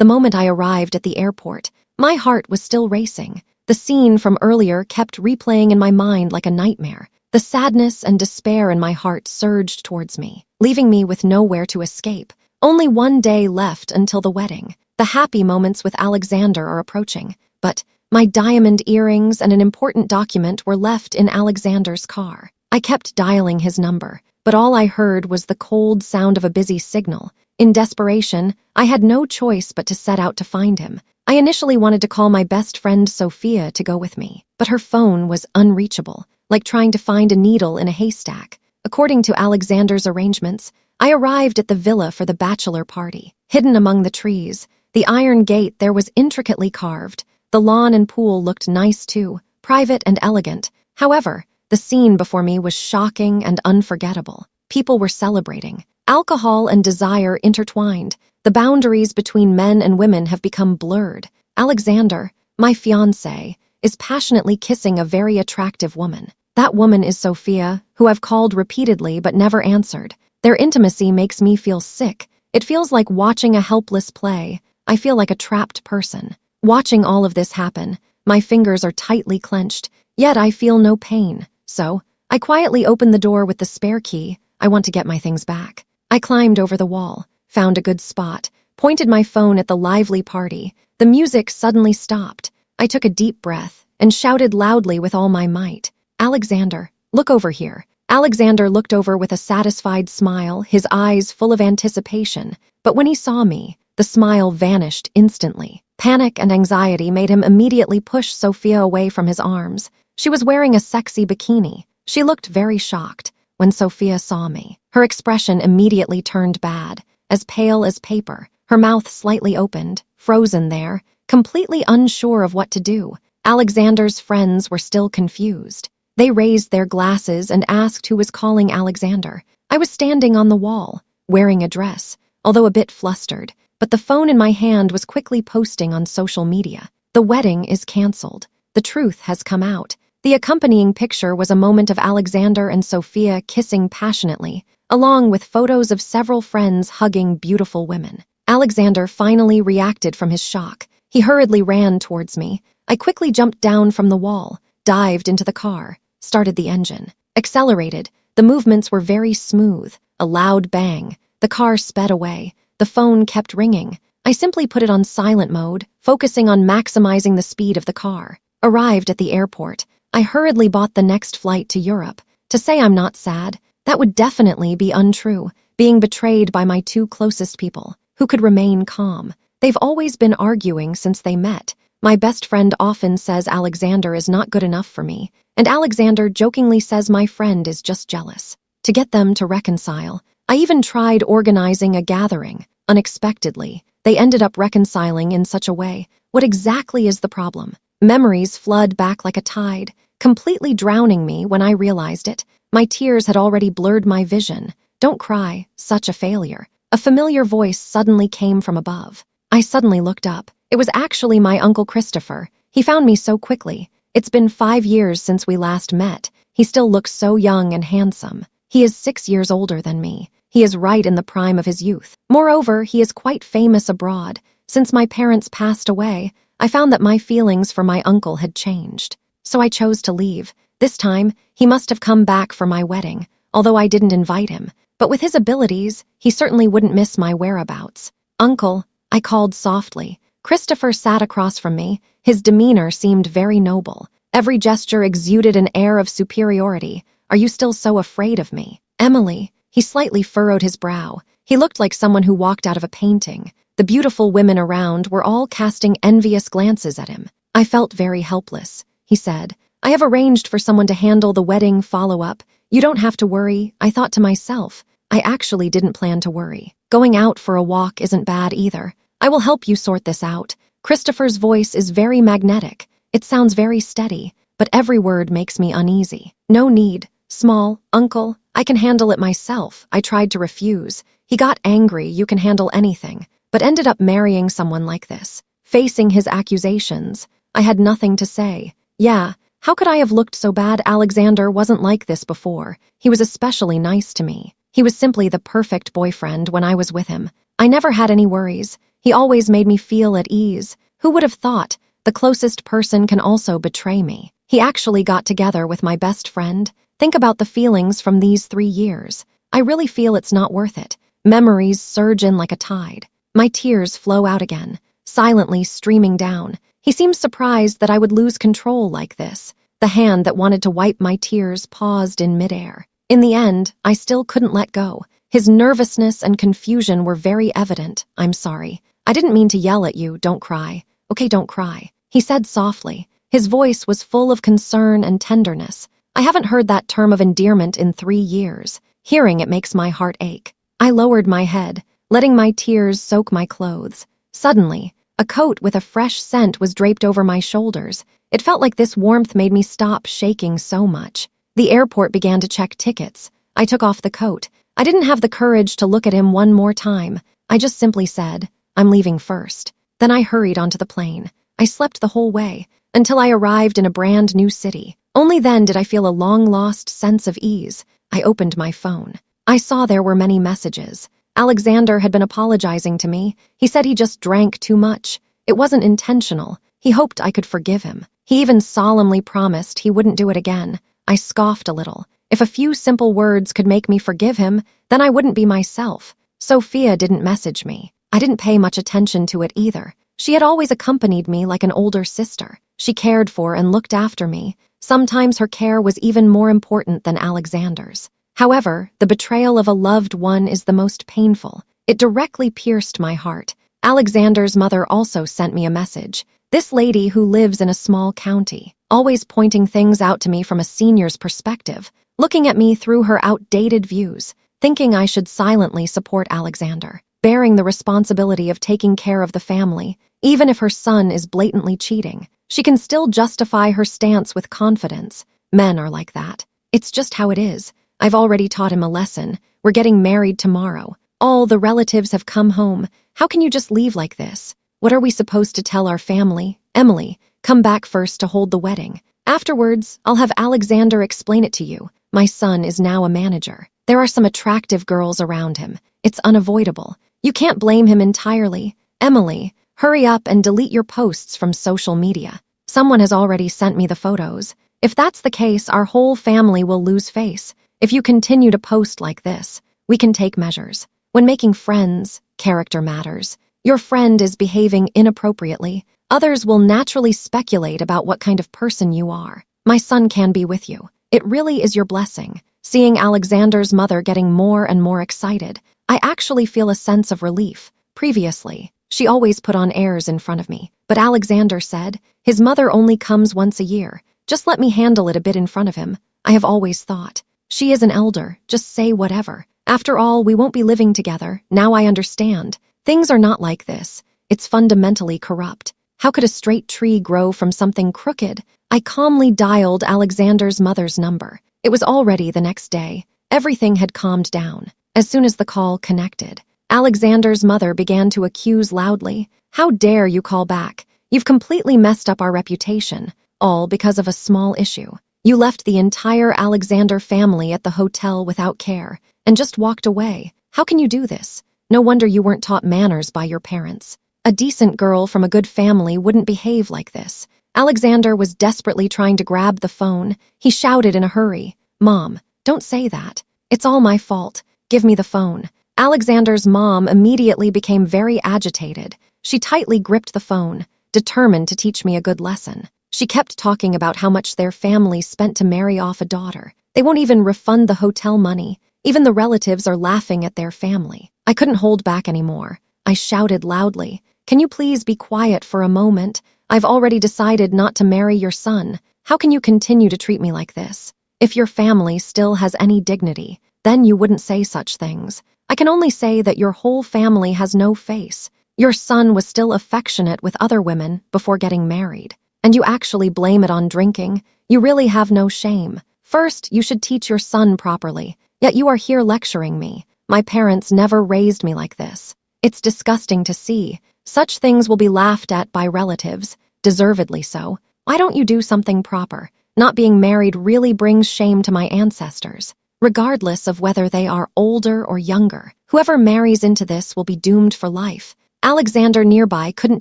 The moment I arrived at the airport, my heart was still racing. The scene from earlier kept replaying in my mind like a nightmare. The sadness and despair in my heart surged towards me, leaving me with nowhere to escape. Only one day left until the wedding. The happy moments with Alexander are approaching, but my diamond earrings and an important document were left in Alexander's car. I kept dialing his number, but all I heard was the cold sound of a busy signal. In desperation, I had no choice but to set out to find him. I initially wanted to call my best friend Sophia to go with me, but her phone was unreachable, like trying to find a needle in a haystack. According to Alexander's arrangements, I arrived at the villa for the bachelor party. Hidden among the trees, the iron gate there was intricately carved. The lawn and pool looked nice too, private and elegant. However, the scene before me was shocking and unforgettable. People were celebrating. Alcohol and desire intertwined. The boundaries between men and women have become blurred. Alexander, my fiancé, is passionately kissing a very attractive woman. That woman is Sophia, who I've called repeatedly but never answered. Their intimacy makes me feel sick. It feels like watching a helpless play. I feel like a trapped person. Watching all of this happen, my fingers are tightly clenched, yet I feel no pain. So, I quietly open the door with the spare key. I want to get my things back. I climbed over the wall, found a good spot, pointed my phone at the lively party. The music suddenly stopped. I took a deep breath and shouted loudly with all my might, "Alexander, look over here." Alexander looked over with a satisfied smile, his eyes full of anticipation. But when he saw me, the smile vanished instantly. Panic and anxiety made him immediately push Sophia away from his arms. She was wearing a sexy bikini. She looked very shocked. When Sophia saw me, her expression immediately turned bad, as pale as paper, her mouth slightly opened, frozen there, completely unsure of what to do. Alexander's friends were still confused. They raised their glasses and asked who was calling Alexander. I was standing on the wall, wearing a dress, although a bit flustered, but the phone in my hand was quickly posting on social media. The wedding is canceled. The truth has come out. The accompanying picture was a moment of Alexander and Sophia kissing passionately, along with photos of several friends hugging beautiful women. Alexander finally reacted from his shock. He hurriedly ran towards me. I quickly jumped down from the wall, dived into the car, started the engine, accelerated. The movements were very smooth. A loud bang. The car sped away. The phone kept ringing. I simply put it on silent mode, focusing on maximizing the speed of the car. Arrived at the airport, I hurriedly bought the next flight to Europe. To say I'm not sad, that would definitely be untrue, being betrayed by my two closest people. Who could remain calm? They've always been arguing since they met. My best friend often says Alexander is not good enough for me, and Alexander jokingly says my friend is just jealous. To get them to reconcile, I even tried organizing a gathering. Unexpectedly, they ended up reconciling in such a way. What exactly is the problem? Memories flood back like a tide, completely drowning me. When I realized it, my tears had already blurred my vision. "Don't cry, such a failure." A familiar voice suddenly came from above. I suddenly looked up. It was actually my Uncle Christopher. He found me so quickly. It's been 5 years since we last met. He still looks so young and handsome. He is 6 years older than me. He is right in the prime of his youth. Moreover, he is quite famous abroad. Since my parents passed away, I found that my feelings for my uncle had changed. So I chose to leave. This time, he must have come back for my wedding, although I didn't invite him. But with his abilities, he certainly wouldn't miss my whereabouts. "Uncle," I called softly. Christopher sat across from me. His demeanor seemed very noble. Every gesture exuded an air of superiority. "Are you still so afraid of me?" "Emily," he slightly furrowed his brow. He looked like someone who walked out of a painting. The beautiful women around were all casting envious glances at him. "I felt very helpless," he said. "I have arranged for someone to handle the wedding follow-up. You don't have to worry." I thought to myself, I actually didn't plan to worry. Going out for a walk isn't bad either. "I will help you sort this out." Christopher's voice is very magnetic. It sounds very steady, but every word makes me uneasy. "No need, small, uncle. I can handle it myself." I tried to refuse. He got angry. "You can handle anything," but ended up marrying someone like this. Facing his accusations, I had nothing to say. Yeah, how could I have looked so bad? Alexander wasn't like this before. He was especially nice to me. He was simply the perfect boyfriend when I was with him. I never had any worries. He always made me feel at ease. Who would have thought? The closest person can also betray me. He actually got together with my best friend. Think about the feelings from these 3 years. I really feel it's not worth it. Memories surge in like a tide. My tears flow out again, silently streaming down. He seems surprised that I would lose control like this. The hand that wanted to wipe my tears paused in midair. In the end, I still couldn't let go. His nervousness and confusion were very evident. "I'm sorry. I didn't mean to yell at you. Don't cry. Okay, don't cry," he said softly. His voice was full of concern and tenderness. I haven't heard that term of endearment in 3 years. Hearing it makes my heart ache. I lowered my head, letting my tears soak my clothes. Suddenly, a coat with a fresh scent was draped over my shoulders. It felt like this warmth made me stop shaking so much. The airport began to check tickets. I took off the coat. I didn't have the courage to look at him one more time. I just simply said, "I'm leaving first." Then I hurried onto the plane. I slept the whole way, until I arrived in a brand new city. Only then did I feel a long-lost sense of ease. I opened my phone. I saw there were many messages. Alexander had been apologizing to me. He said he just drank too much. It wasn't intentional. He hoped I could forgive him. He even solemnly promised he wouldn't do it again. I scoffed a little. If a few simple words could make me forgive him, then I wouldn't be myself. Sophia didn't message me. I didn't pay much attention to it either. She had always accompanied me like an older sister. She cared for and looked after me. Sometimes her care was even more important than Alexander's. However, the betrayal of a loved one is the most painful. It directly pierced my heart. Alexander's mother also sent me a message. This lady who lives in a small county, always pointing things out to me from a senior's perspective, looking at me through her outdated views, thinking I should silently support Alexander, bearing the responsibility of taking care of the family, even if her son is blatantly cheating. She can still justify her stance with confidence. Men are like that. It's just how it is. I've already taught him a lesson. We're getting married tomorrow. All the relatives have come home. How can you just leave like this? What are we supposed to tell our family? Emily, come back first to hold the wedding. Afterwards, I'll have Alexander explain it to you. My son is now a manager. There are some attractive girls around him. It's unavoidable. You can't blame him entirely. Emily, hurry up and delete your posts from social media. Someone has already sent me the photos. If that's the case, our whole family will lose face. If you continue to post like this, we can take measures. When making friends, character matters. Your friend is behaving inappropriately. Others will naturally speculate about what kind of person you are. My son can be with you. It really is your blessing. Seeing Alexander's mother getting more and more excited, I actually feel a sense of relief. Previously, she always put on airs in front of me, but Alexander said, his mother only comes once a year. Just let me handle it a bit in front of him. I have always thought, she is an elder, just say whatever. After all, we won't be living together. Now I understand. Things are not like this. It's fundamentally corrupt. How could a straight tree grow from something crooked? I calmly dialed Alexander's mother's number. It was already the next day. Everything had calmed down. As soon as the call connected, Alexander's mother began to accuse loudly. How dare you call back? You've completely messed up our reputation, all because of a small issue. You left the entire Alexander family at the hotel without care and just walked away. How can you do this? No wonder you weren't taught manners by your parents. A decent girl from a good family wouldn't behave like this. Alexander was desperately trying to grab the phone. He shouted in a hurry, "Mom, don't say that. It's all my fault. Give me the phone." Alexander's mom immediately became very agitated. She tightly gripped the phone, determined to teach me a good lesson. She kept talking about how much their family spent to marry off a daughter. They won't even refund the hotel money. Even the relatives are laughing at their family. I couldn't hold back anymore. I shouted loudly, "Can you please be quiet for a moment? I've already decided not to marry your son. How can you continue to treat me like this? If your family still has any dignity, then you wouldn't say such things. I can only say that your whole family has no face. Your son was still affectionate with other women before getting married. And you actually blame it on drinking. You really have no shame. First, you should teach your son properly. Yet you are here lecturing me. My parents never raised me like this. It's disgusting to see. Such things will be laughed at by relatives, deservedly so. Why don't you do something proper? Not being married really brings shame to my ancestors. Regardless of whether they are older or younger, whoever marries into this will be doomed for life. Alexander nearby couldn't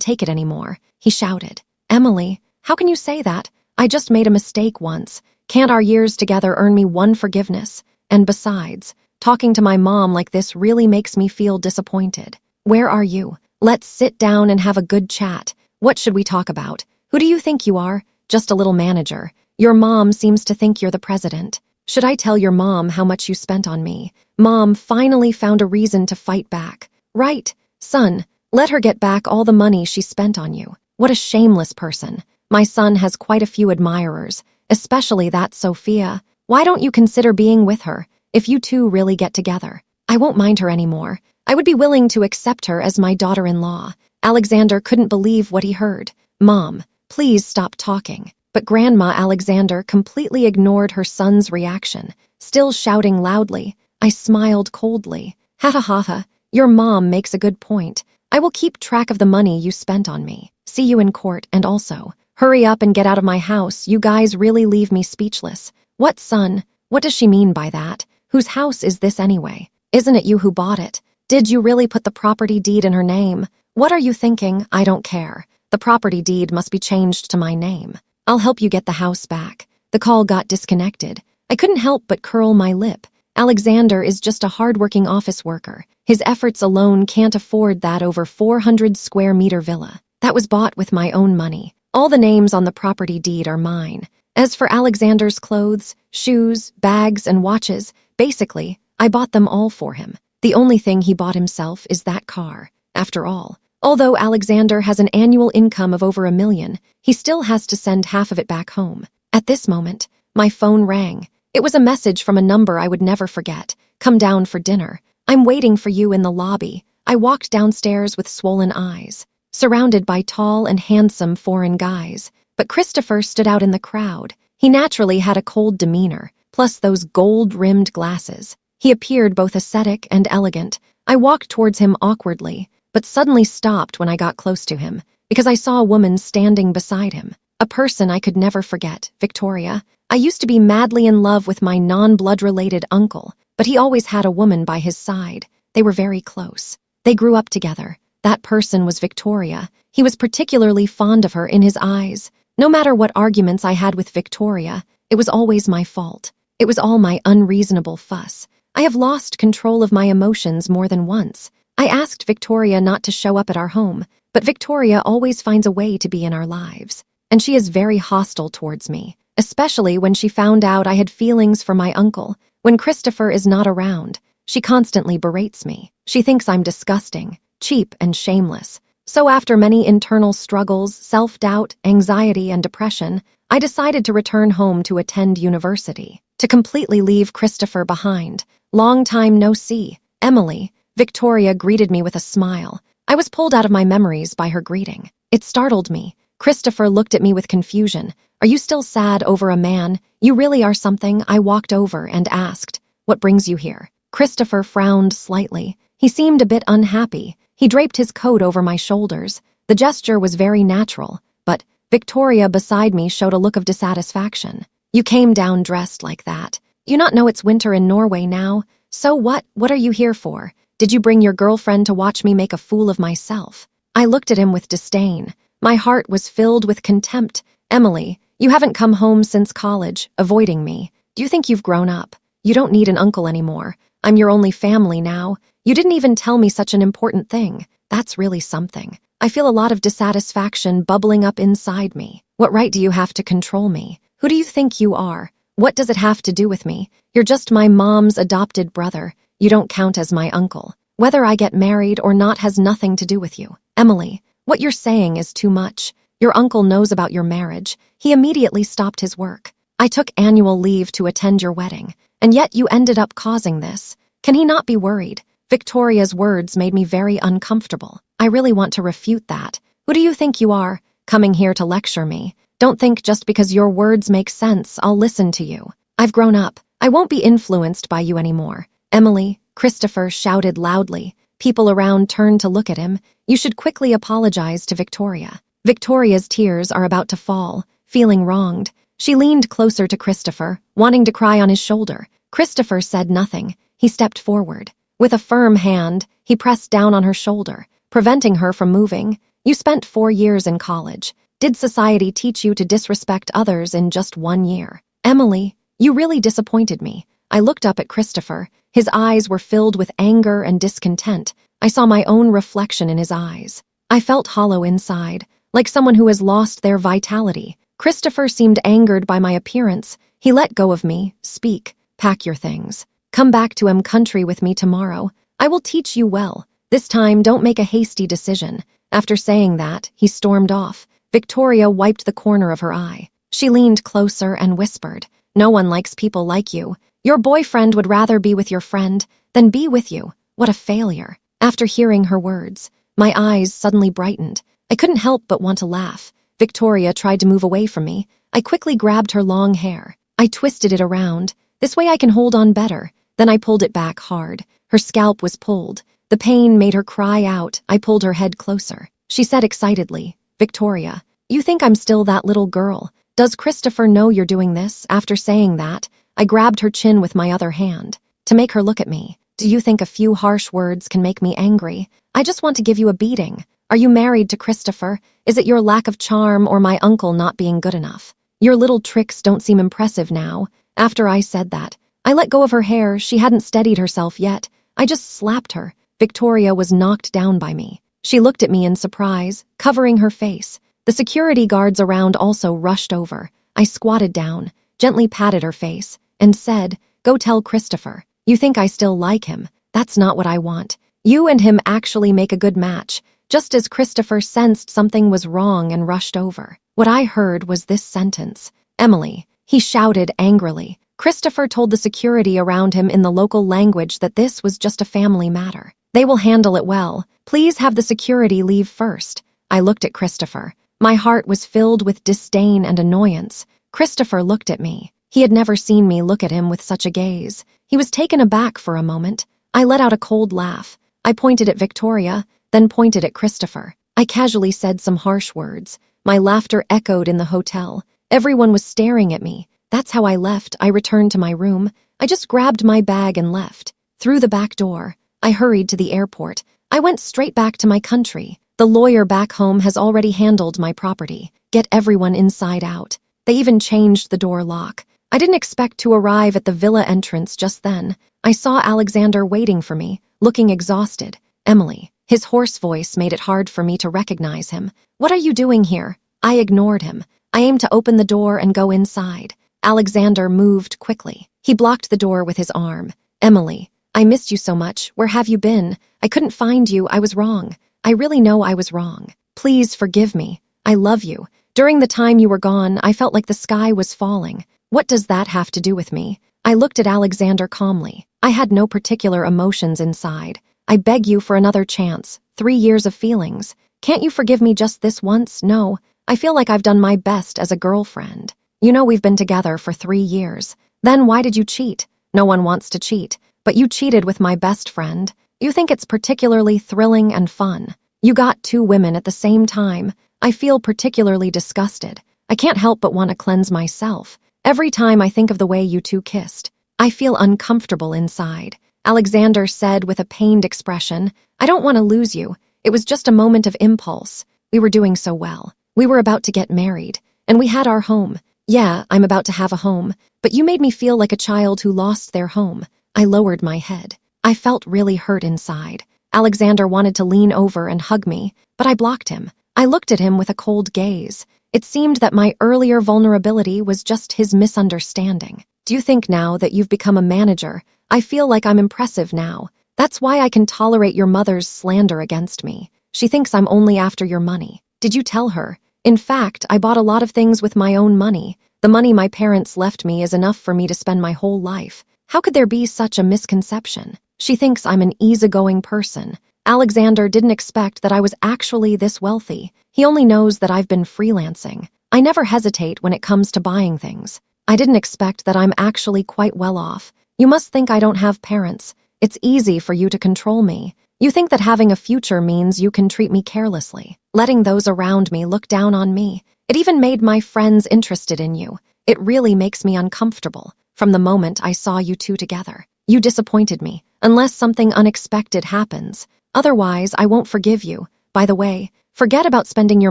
take it anymore. He shouted, "Emily, how can you say that? I just made a mistake once. Can't our years together earn me one forgiveness? And besides, talking to my mom like this really makes me feel disappointed. Where are you? Let's sit down and have a good chat. What should we talk about? Who do you think you are? Just a little manager. Your mom seems to think you're the president. Should I tell your mom how much you spent on me?" Mom finally found a reason to fight back. "Right, son, let her get back all the money she spent on you. What a shameless person. My son has quite a few admirers, especially that Sophia. Why don't you consider being with her, if you two really get together? I won't mind her anymore. I would be willing to accept her as my daughter-in-law." Alexander couldn't believe what he heard. "Mom, please stop talking." But Grandma Alexander completely ignored her son's reaction, still shouting loudly. I smiled coldly. "Ha ha ha ha, your mom makes a good point. I will keep track of the money you spent on me. See you in court, and also, hurry up and get out of my house. You guys really leave me speechless." "What, son? What does she mean by that? Whose house is this anyway? Isn't it you who bought it? Did you really put the property deed in her name? What are you thinking? I don't care. The property deed must be changed to my name. I'll help you get the house back." The call got disconnected. I couldn't help but curl my lip. Alexander is just a hard-working office worker. His efforts alone can't afford that over 400 square meter villa. That was bought with my own money. All the names on the property deed are mine. As for Alexander's clothes, shoes, bags, and watches, basically, I bought them all for him. The only thing he bought himself is that car. After all, although Alexander has an annual income of over $1 million, he still has to send half of it back home. At this moment, my phone rang. It was a message from a number I would never forget. "Come down for dinner. I'm waiting for you in the lobby." I walked downstairs with swollen eyes, surrounded by tall and handsome foreign guys. But Christopher stood out in the crowd. He naturally had a cold demeanor, plus those gold-rimmed glasses. He appeared both ascetic and elegant. I walked towards him awkwardly, but suddenly stopped when I got close to him, because I saw a woman standing beside him. A person I could never forget, Victoria. I used to be madly in love with my non-blood-related uncle, but he always had a woman by his side. They were very close. They grew up together. That person was Victoria. He was particularly fond of her in his eyes. No matter what arguments I had with Victoria, it was always my fault. It was all my unreasonable fuss. I have lost control of my emotions more than once. I asked Victoria not to show up at our home, but Victoria always finds a way to be in our lives. And she is very hostile towards me, especially when she found out I had feelings for my uncle. When Christopher is not around, she constantly berates me. She thinks I'm disgusting, cheap, and shameless. So after many internal struggles, self-doubt, anxiety, and depression, I decided to return home to attend university, to completely leave Christopher behind. "Long time no see, Emily." Victoria greeted me with a smile. I was pulled out of my memories by her greeting. It startled me. Christopher looked at me with confusion. "Are you still sad over a man? You really are something." I walked over and asked, "What brings you here?" Christopher frowned slightly. He seemed a bit unhappy. He draped his coat over my shoulders. The gesture was very natural, but Victoria beside me showed a look of dissatisfaction. "You came down dressed like that. You not know it's winter in Norway now? So what? What are you here for? Did you bring your girlfriend to watch me make a fool of myself?" I looked at him with disdain. My heart was filled with contempt. "Emily, you haven't come home since college, avoiding me. Do you think you've grown up? You don't need an uncle anymore. I'm your only family now. You didn't even tell me such an important thing. That's really something. I feel a lot of dissatisfaction bubbling up inside me. What right do you have to control me? Who do you think you are? What does it have to do with me? You're just my mom's adopted brother. You don't count as my uncle. Whether I get married or not has nothing to do with you. Emily, what you're saying is too much. Your uncle knows about your marriage. He immediately stopped his work. I took annual leave to attend your wedding, and yet you ended up causing this. Can he not be worried?" Victoria's words made me very uncomfortable. I really want to refute that. "Who do you think you are, coming here to lecture me? Don't think just because your words make sense, I'll listen to you. I've grown up. I won't be influenced by you anymore." "Emily," Christopher shouted loudly. People around turned to look at him. "You should quickly apologize to Victoria." Victoria's tears are about to fall, feeling wronged. She leaned closer to Christopher, wanting to cry on his shoulder. Christopher said nothing. He stepped forward. With a firm hand, he pressed down on her shoulder. preventing her from moving. You spent 4 years in college. Did society teach you to disrespect others in just 1 year? Emily, you really disappointed me. I looked up at Christopher. His eyes were filled with anger and discontent. I saw my own reflection in his eyes. I felt hollow inside, like someone who has lost their vitality. Christopher seemed angered by my appearance. He let go of me. Speak. Pack your things. Come back to country with me tomorrow. I will teach you well. This time, don't make a hasty decision. After saying that, he stormed off. Victoria wiped the corner of her eye. She leaned closer and whispered, "No one likes people like you. Your boyfriend would rather be with your friend than be with you. What a failure." After hearing her words, my eyes suddenly brightened. I couldn't help but want to laugh. Victoria tried to move away from me. I quickly grabbed her long hair. I twisted it around. This way I can hold on better. Then I pulled it back hard. Her scalp was pulled. The pain made her cry out. I pulled her head closer. She said excitedly, "Victoria, you think I'm still that little girl? Does Christopher know you're doing this?" After saying that, I grabbed her chin with my other hand to make her look at me. "Do you think a few harsh words can make me angry? I just want to give you a beating. Are you married to Christopher? Is it your lack of charm or my uncle not being good enough? Your little tricks don't seem impressive now." After I said that, I let go of her hair. She hadn't steadied herself yet. I just slapped her. Victoria was knocked down by me. She looked at me in surprise, covering her face. The security guards around also rushed over. I squatted down, gently patted her face, and said, "Go tell Christopher. You think I still like him. That's not what I want. You and him actually make a good match." Just as Christopher sensed something was wrong and rushed over, what I heard was this sentence, "Emily," he shouted angrily. Christopher told the security around him in the local language that this was just a family matter. They will handle it well. Please have the security leave first. I looked at Christopher. My heart was filled with disdain and annoyance. Christopher looked at me. He had never seen me look at him with such a gaze. He was taken aback for a moment. I let out a cold laugh. I pointed at Victoria, then pointed at Christopher. I casually said some harsh words. My laughter echoed in the hotel. Everyone was staring at me. That's how I left. I returned to my room. I just grabbed my bag and left. Through the back door, I hurried to the airport. I went straight back to my country. The lawyer back home has already handled my property. Get everyone inside out. They even changed the door lock. I didn't expect to arrive at the villa entrance just then. I saw Alexander waiting for me, looking exhausted. "Emily." His hoarse voice made it hard for me to recognize him. "What are you doing here?" I ignored him. I aimed to open the door and go inside. Alexander moved quickly. He blocked the door with his arm. "Emily, I missed you so much. Where have you been? I couldn't find you. I was wrong. I really know I was wrong. Please forgive me. I love you. During the time you were gone, I felt like the sky was falling. What does that have to do with me?" I looked at Alexander calmly. I had no particular emotions inside. "I beg you for another chance. 3 years of feelings. Can't you forgive me just this once?" "No. I feel like I've done my best as a girlfriend. You know we've been together for 3 years. Then why did you cheat? No one wants to cheat. But you cheated with my best friend. You think it's particularly thrilling and fun. You got 2 women at the same time. I feel particularly disgusted. I can't help but want to cleanse myself. Every time I think of the way you 2 kissed, I feel uncomfortable inside." Alexander said with a pained expression, "I don't want to lose you. It was just a moment of impulse. We were doing so well. We were about to get married, and we had our home. Yeah, I'm about to have a home, but you made me feel like a child who lost their home." I lowered my head. I felt really hurt inside. Alexander wanted to lean over and hug me, but I blocked him. I looked at him with a cold gaze. It seemed that my earlier vulnerability was just his misunderstanding. "Do you think now that you've become a manager, I feel like I'm impressive now? That's why I can tolerate your mother's slander against me. She thinks I'm only after your money. Did you tell her? In fact, I bought a lot of things with my own money. The money my parents left me is enough for me to spend my whole life. How could there be such a misconception? She thinks I'm an easygoing person." Alexander didn't expect that I was actually this wealthy. He only knows that I've been freelancing. I never hesitate when it comes to buying things. I didn't expect that I'm actually quite well off. You must think I don't have parents. It's easy for you to control me. You think that having a future means you can treat me carelessly, letting those around me look down on me. It even made my friends interested in you. It really makes me uncomfortable. From the moment I saw you 2 together, you disappointed me. Unless something unexpected happens, Otherwise, I won't forgive you. By the way, forget about spending your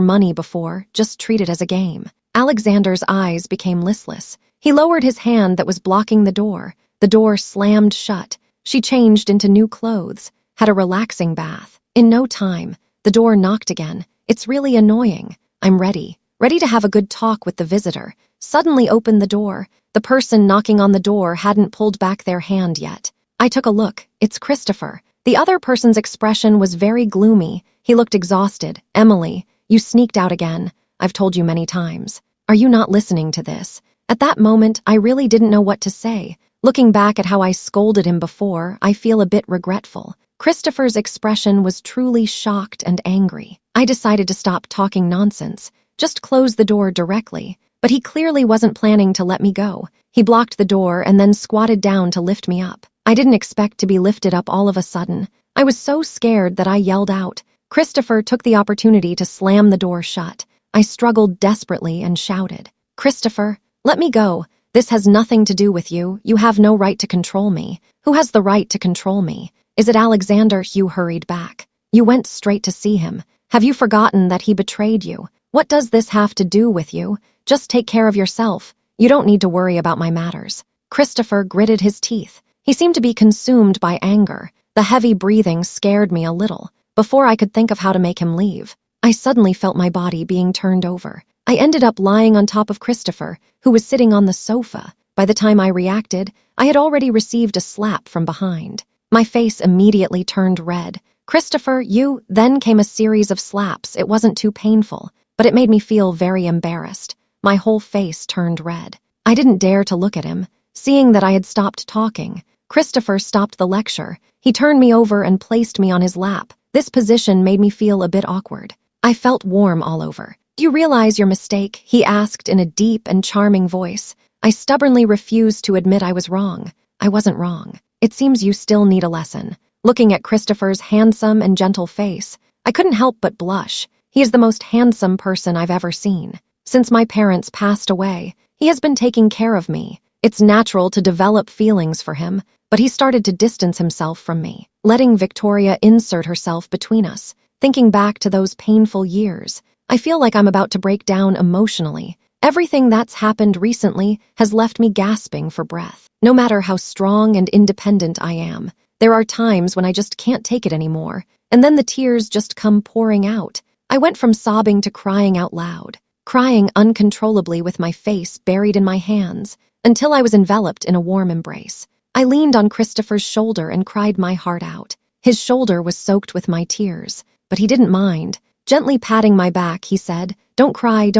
money before, just treat it as a game. Alexander's eyes became listless. He lowered his hand that was blocking the door. The door slammed shut. She changed into new clothes, had a relaxing bath. In no time, the door knocked again. It's really annoying. I'm ready to have a good talk with the visitor. Suddenly opened the door. The person knocking on the door hadn't pulled back their hand yet. I took a look. It's Christopher. The other person's expression was very gloomy. He looked exhausted. Emily, you sneaked out again. I've told you many times. Are you not listening to this? At that moment, I really didn't know what to say. Looking back at how I scolded him before, I feel a bit regretful. Christopher's expression was truly shocked and angry. I decided to stop talking nonsense, just close the door directly. But he clearly wasn't planning to let me go. He blocked the door and then squatted down to lift me up. I didn't expect to be lifted up all of a sudden. I was so scared that I yelled out. Christopher took the opportunity to slam the door shut. I struggled desperately and shouted, "Christopher, let me go. This has nothing to do with you. You have no right to control me. Who has the right to control me? Is it Alexander?" Hugh hurried back. "You went straight to see him. Have you forgotten that he betrayed you? What does this have to do with you? Just take care of yourself. You don't need to worry about my matters." Christopher gritted his teeth. He seemed to be consumed by anger. The heavy breathing scared me a little. Before I could think of how to make him leave, I suddenly felt my body being turned over. I ended up lying on top of Christopher, who was sitting on the sofa. By the time I reacted, I had already received a slap from behind. My face immediately turned red. "Christopher, you..." Then came a series of slaps. It wasn't too painful, but it made me feel very embarrassed. My whole face turned red. I didn't dare to look at him. Seeing that I had stopped talking, Christopher stopped the lecture. He turned me over and placed me on his lap. This position made me feel a bit awkward. I felt warm all over. "Do you realize your mistake?" he asked in a deep and charming voice. I stubbornly refused to admit I was wrong. I wasn't wrong. "It seems you still need a lesson." Looking at Christopher's handsome and gentle face, I couldn't help but blush. He is the most handsome person I've ever seen. Since my parents passed away, he has been taking care of me. It's natural to develop feelings for him, but he started to distance himself from me, letting Victoria insert herself between us. Thinking back to those painful years, I feel like I'm about to break down emotionally. Everything that's happened recently has left me gasping for breath. No matter how strong and independent I am, there are times when I just can't take it anymore, and then the tears just come pouring out. I went from sobbing to crying out loud, crying uncontrollably with my face buried in my hands, until I was enveloped in a warm embrace. I leaned on Christopher's shoulder and cried my heart out. His shoulder was soaked with my tears, but he didn't mind. Gently patting my back, he said, don't cry,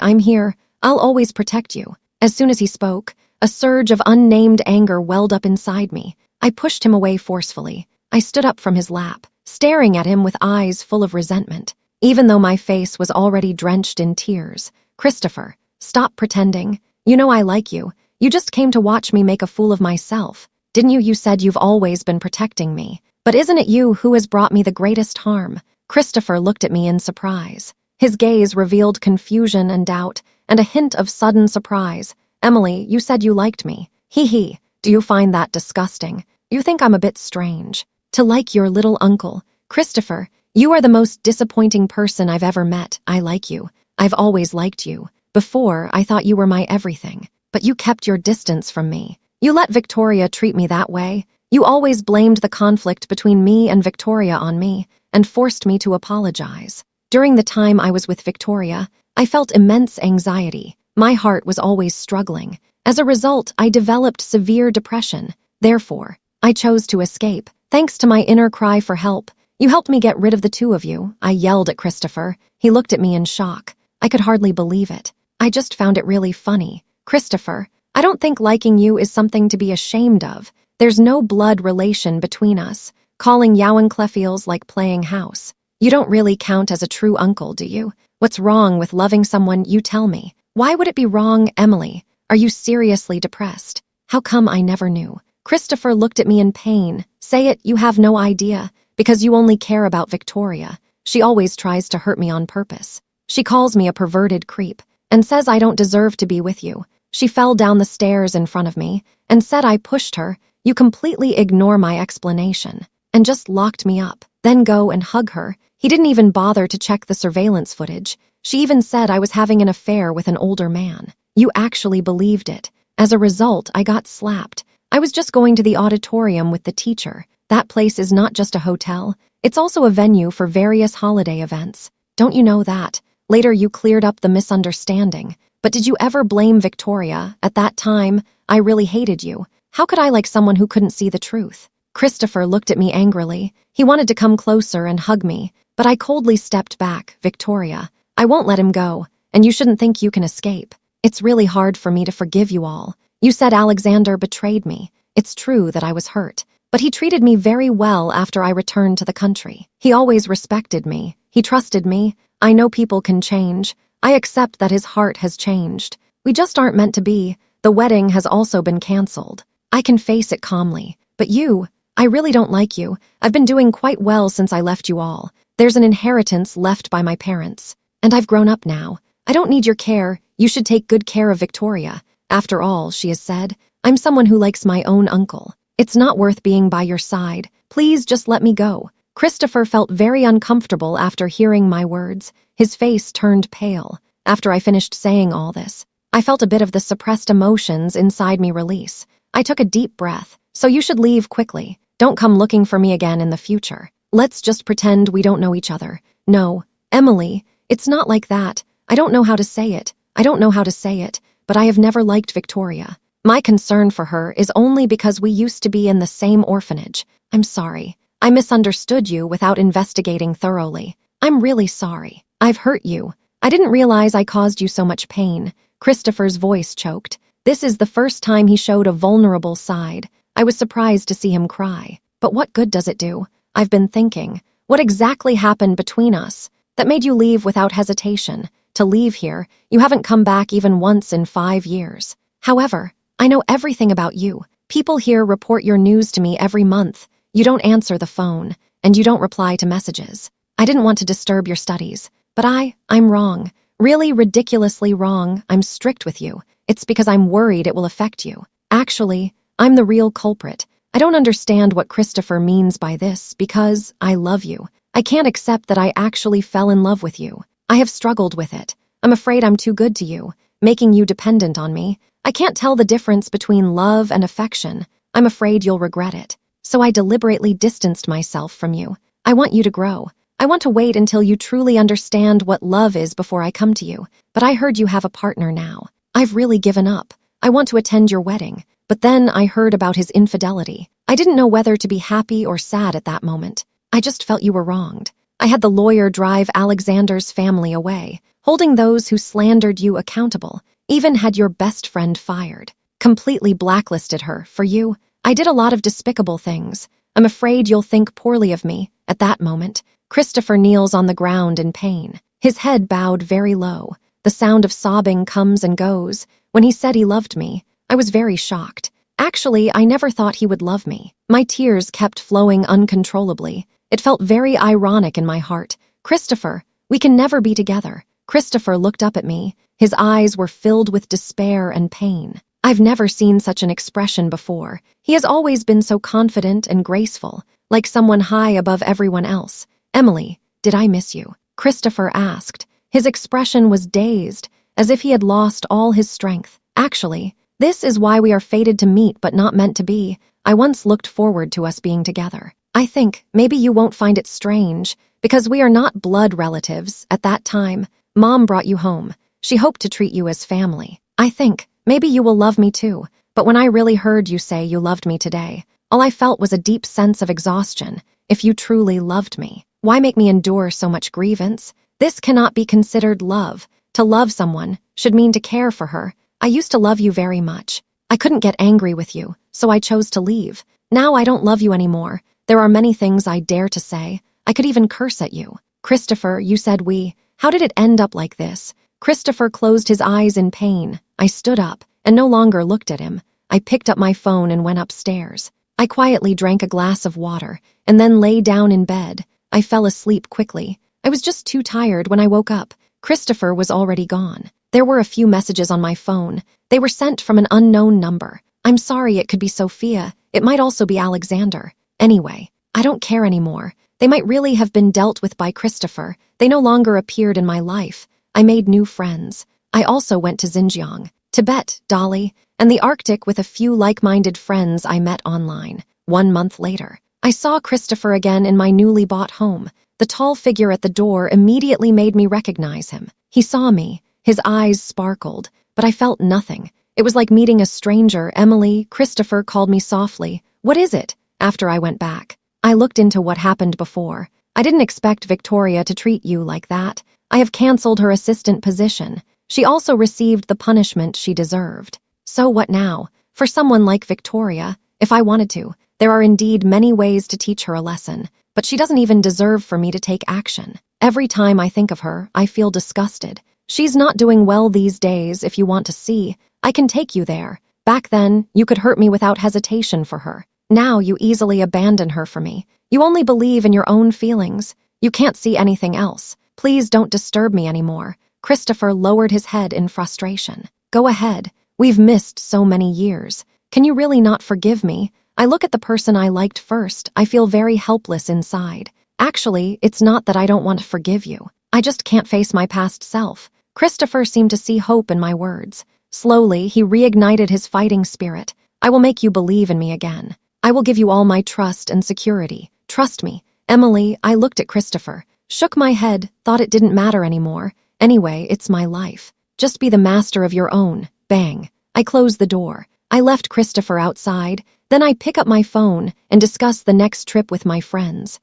I'm here. I'll always protect you." As soon as he spoke, a surge of unnamed anger welled up inside me. I pushed him away forcefully. I stood up from his lap, staring at him with eyes full of resentment. Even though my face was already drenched in tears, "Christopher, stop pretending. You know I like you. You just came to watch me make a fool of myself. Didn't you? You said you've always been protecting me. But isn't it you who has brought me the greatest harm?" Christopher looked at me in surprise. His gaze revealed confusion and doubt, and a hint of sudden surprise. "Emily, you said you liked me. Hee. Do you find that disgusting? You think I'm a bit strange. To like your little uncle. Christopher, you are the most disappointing person I've ever met. I like you. I've always liked you. Before, I thought you were my everything. But you kept your distance from me. You let Victoria treat me that way. You always blamed the conflict between me and Victoria on me, and forced me to apologize. During the time I was with Victoria, I felt immense anxiety. My heart was always struggling. As a result, I developed severe depression. Therefore, I chose to escape. Thanks to my inner cry for help, you helped me get rid of the two of you." I yelled at Christopher. He looked at me in shock. I could hardly believe it. I just found it really funny. "Christopher, I don't think liking you is something to be ashamed of. There's no blood relation between us. Calling Youenkleffiels like playing house. You don't really count as a true uncle, do you? What's wrong with loving someone? You tell me. Why would it be wrong, Emily? Are you seriously depressed? How come I never knew?" Christopher looked at me in pain. "Say it, you have no idea, because you only care about Victoria. She always tries to hurt me on purpose. She calls me a perverted creep, and says I don't deserve to be with you. She fell down the stairs in front of me, and said I pushed her. You completely ignore my explanation. and just locked me up, then go and hug her. He didn't even bother to check the surveillance footage. She even said I was having an affair with an older man. You actually believed it. As a result, I got slapped. I was just going to the auditorium with the teacher. That place is not just a hotel. It's also a venue for various holiday events. Don't you know that? Later you cleared up the misunderstanding. But did you ever blame Victoria? At that time, I really hated you. How could I like someone who couldn't see the truth? Christopher looked at me angrily. He wanted to come closer and hug me, but I coldly stepped back. Victoria, I won't let him go, and you shouldn't think you can escape. It's really hard for me to forgive you all. You said Alexander betrayed me. It's true that I was hurt, but he treated me very well after I returned to the country. He always respected me. He trusted me. I know people can change. I accept that his heart has changed. We just aren't meant to be. The wedding has also been canceled. I can face it calmly. But you, I really don't like you. I've been doing quite well since I left you all. There's an inheritance left by my parents. And I've grown up now. I don't need your care. You should take good care of Victoria. After all, she has said, I'm someone who likes my own uncle. It's not worth being by your side. Please just let me go. Christopher felt very uncomfortable after hearing my words. His face turned pale. After I finished saying all this, I felt a bit of the suppressed emotions inside me release. I took a deep breath. So you should leave quickly. Don't come looking for me again in the future. Let's just pretend we don't know each other. No, Emily, it's not like that. I don't know how to say it. But I have never liked Victoria. My concern for her is only because we used to be in the same orphanage. I'm sorry. I misunderstood you without investigating thoroughly. I'm really sorry. I've hurt you. I didn't realize I caused you so much pain. Christopher's voice choked. This is the first time he showed a vulnerable side. I was surprised to see him cry. But what good does it do? I've been thinking. What exactly happened between us that made you leave without hesitation? To leave here, you haven't come back even once in 5 years. However, I know everything about you. People here report your news to me every month. You don't answer the phone, and you don't reply to messages. I didn't want to disturb your studies, but I'm wrong. Really ridiculously wrong. I'm strict with you. It's because I'm worried it will affect you. Actually, I'm the real culprit. I don't understand what Christopher means by this because I love you. I can't accept that I actually fell in love with you. I have struggled with it. I'm afraid I'm too good to you, making you dependent on me. I can't tell the difference between love and affection. I'm afraid you'll regret it. So I deliberately distanced myself from you. I want you to grow. I want to wait until you truly understand what love is before I come to you. But I heard you have a partner now. I've really given up. I want to attend your wedding. But then I heard about his infidelity. I didn't know whether to be happy or sad at that moment. I just felt you were wronged. I had the lawyer drive Alexander's family away, holding those who slandered you accountable, even had your best friend fired. Completely blacklisted her for you. I did a lot of despicable things. I'm afraid you'll think poorly of me. At that moment, Christopher kneels on the ground in pain. His head bowed very low. The sound of sobbing comes and goes. When he said he loved me, I was very shocked. Actually, I never thought he would love me. My tears kept flowing uncontrollably. It felt very ironic in my heart. Christopher, we can never be together. Christopher looked up at me. His eyes were filled with despair and pain. I've never seen such an expression before. He has always been so confident and graceful, like someone high above everyone else. Emily, did I miss you? Christopher asked. His expression was dazed, as if he had lost all his strength. Actually, this is why we are fated to meet but not meant to be. I once looked forward to us being together. I think maybe you won't find it strange, because we are not blood relatives. At that time, Mom brought you home. She hoped to treat you as family. I think maybe you will love me too, but when I really heard you say you loved me today, all I felt was a deep sense of exhaustion. If you truly loved me, why make me endure so much grievance? This cannot be considered love. To love someone should mean to care for her. I used to love you very much. I couldn't get angry with you, so I chose to leave. Now I don't love you anymore. There are many things I dare to say. I could even curse at you. Christopher, you said we. How did it end up like this? Christopher closed his eyes in pain. I stood up and no longer looked at him. I picked up my phone and went upstairs. I quietly drank a glass of water and then lay down in bed. I fell asleep quickly. I was just too tired when I woke up. Christopher was already gone. There were a few messages on my phone. They were sent from an unknown number. I'm sorry, it could be Sophia. It might also be Alexander. Anyway, I don't care anymore. They might really have been dealt with by Christopher. They no longer appeared in my life. I made new friends. I also went to Xinjiang, Tibet, Dali, and the Arctic with a few like-minded friends I met online. 1 month later, I saw Christopher again in my newly bought home. The tall figure at the door immediately made me recognize him. He saw me. His eyes sparkled, but I felt nothing. It was like meeting a stranger. Emily, Christopher called me softly. What is it? After I went back, I looked into what happened before. I didn't expect Victoria to treat you like that. I have canceled her assistant position. She also received the punishment she deserved. So what now? For someone like Victoria, if I wanted to, there are indeed many ways to teach her a lesson, but she doesn't even deserve for me to take action. Every time I think of her, I feel disgusted. She's not doing well these days. If you want to see, I can take you there. Back then, you could hurt me without hesitation for her. Now you easily abandon her for me. You only believe in your own feelings. You can't see anything else. Please don't disturb me anymore. Christopher lowered his head in frustration. Go ahead. We've missed so many years. Can you really not forgive me? I look at the person I liked first. I feel very helpless inside. Actually, it's not that I don't want to forgive you. I just can't face my past self. Christopher seemed to see hope in my words. Slowly, he reignited his fighting spirit. I will make you believe in me again. I will give you all my trust and security. Trust me. Emily, I looked at Christopher, shook my head, thought it didn't matter anymore. Anyway, it's my life. Just be the master of your own. Bang. I closed the door. I left Christopher outside. Then I pick up my phone and discuss the next trip with my friends.